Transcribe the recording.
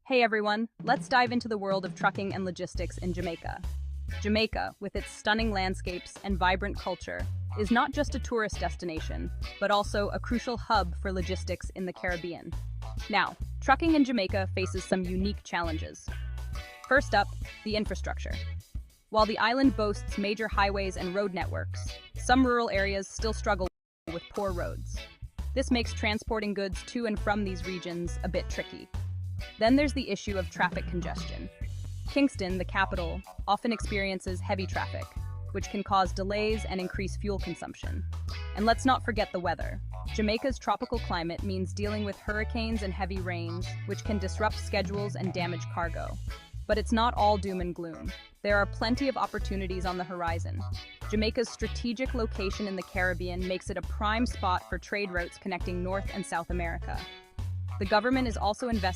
Hey everyone, let's dive into the world of trucking and logistics in Jamaica. Jamaica, with its stunning landscapes and vibrant culture, is not just a tourist destination, but also a crucial hub for logistics in the Caribbean. Now, trucking in Jamaica faces some unique challenges. First up, the infrastructure. While the island boasts major highways and road networks, some rural areas still struggle with poor roads. This makes transporting goods to and from these regions a bit tricky. Then there's the issue of traffic congestion. Kingston, the capital, often experiences heavy traffic, which can cause delays and increase fuel consumption. And let's not forget the weather. Jamaica's tropical climate means dealing with hurricanes and heavy rains, which can disrupt schedules and damage cargo. But it's not all doom and gloom. There are plenty of opportunities on the horizon. Jamaica's strategic location in the Caribbean makes it a prime spot for trade routes connecting North and South America. The government is also investing